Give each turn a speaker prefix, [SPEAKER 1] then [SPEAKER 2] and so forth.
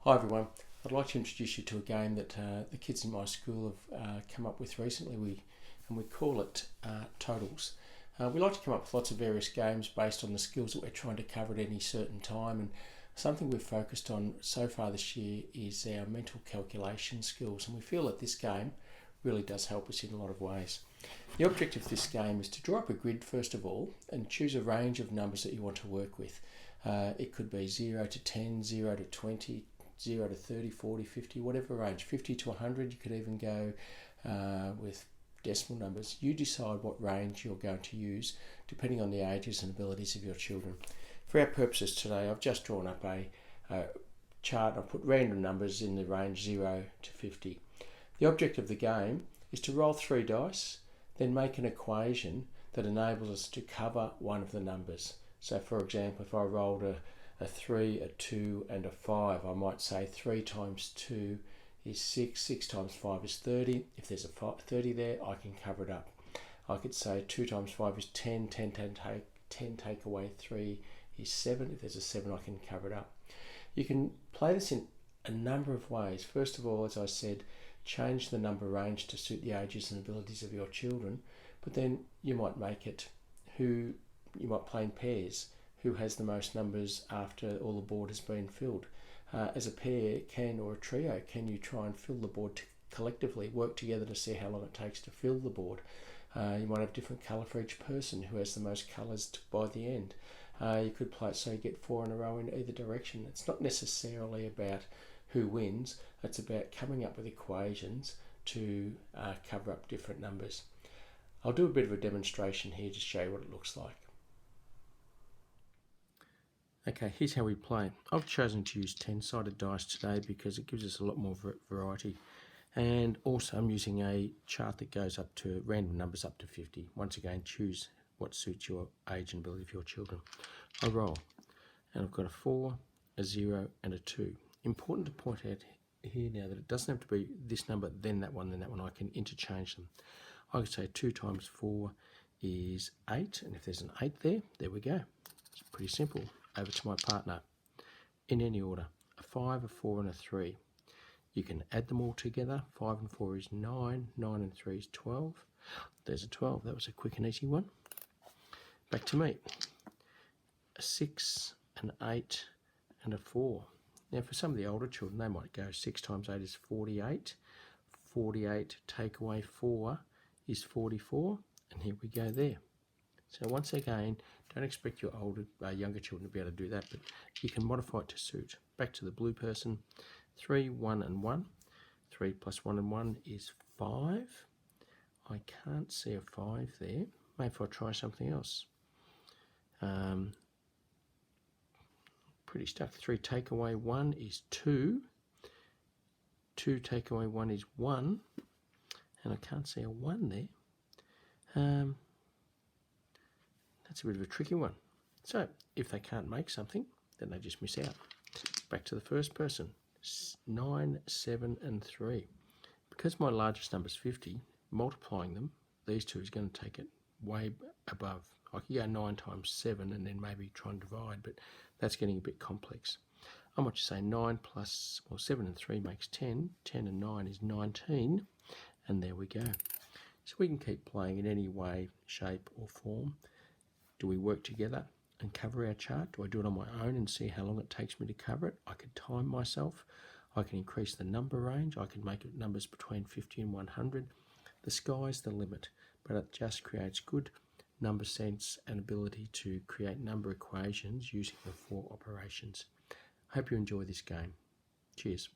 [SPEAKER 1] Hi everyone, I'd like to introduce you to a game that the kids in my school have come up with recently. We call it Totals. We like to come up with lots of various games based on the skills that we're trying to cover at any certain time, and something we've focused on so far this year is our mental calculation skills, and we feel that this game really does help us in a lot of ways. The objective of this game is to draw up a grid first of all and choose a range of numbers that you want to work with. It could be 0 to 10, 0 to 20, 0 to 30, 40, 50, whatever range, 50 to 100. You could even go with decimal numbers. You decide what range you're going to use depending on the ages and abilities of your children. For our purposes today, I've just drawn up a chart. I've put random numbers in the range 0 to 50. The object of the game is to roll 3 dice, then make an equation that enables us to cover one of the numbers. So for example, if I rolled a 3, a 2 and a 5, I might say 3 times 2 is 6, 6 times 5 is 30. If there's a 30 there, I can cover it up. I could say 2 times 5 is 10, 10 take away 3 is 7. If there's a 7, I can cover it up. You can play this in a number of ways. First of all, as I said, change the number range to suit the ages and abilities of your children, but then you might make it you might play in pairs. Who has the most numbers after all the board has been filled? As a pair, or a trio, can you try and fill the board collectively, work together to see how long it takes to fill the board? You might have a different colour for each person, who has the most colours by the end. You could play it so you get 4 in a row in either direction. It's not necessarily about who wins, it's about coming up with equations to cover up different numbers. I'll do a bit of a demonstration here to show you what it looks like. Okay, here's how we play. I've chosen to use 10-sided dice today because it gives us a lot more variety. And also I'm using a chart that goes up to random numbers up to 50. Once again, choose what suits your age and ability of your children. I roll, and I've got a 4, a 0 and a 2. Important to point out here now that it doesn't have to be this number, then that one, then that one. I can interchange them. I could say 2 times 4 is 8, and if there's an 8 there we go. It's pretty simple. Over to my partner, in any order, a 5, a 4 and a 3. You can add them all together. 5 and 4 is 9, 9 and 3 is 12. There's a 12, that was a quick and easy one. Back to me, a 6, an 8 and a 4. Now for some of the older children, they might go 6 times 8 is 48. 48 take away 4 is 44, and here we go there. So once again, don't expect your younger children to be able to do that, but you can modify it to suit. Back to the blue person, 3, 1 and 1. 3 plus 1 and 1 is 5. I can't see a 5 there. Maybe if I try something else. Pretty stuck. 3 take away 1 is 2. 2 take away 1 is 1. And I can't see a 1 there. That's a bit of a tricky one. So if they can't make something, then they just miss out. Back to the first person, 9, 7 and 3. Because my largest number is 50, multiplying them, these two is going to take it way above. I could go 9 times 7 and then maybe try and divide, but that's getting a bit complex. I might just say 9 plus, 7 and 3 makes 10. 10 and 9 is 19, and there we go. So we can keep playing in any way, shape or form. Do we work together and cover our chart? Do I do it on my own and see how long it takes me to cover it? I could time myself. I can increase the number range. I can make it numbers between 50 and 100. The sky's the limit, but it just creates good number sense and ability to create number equations using the 4 operations. I hope you enjoy this game. Cheers.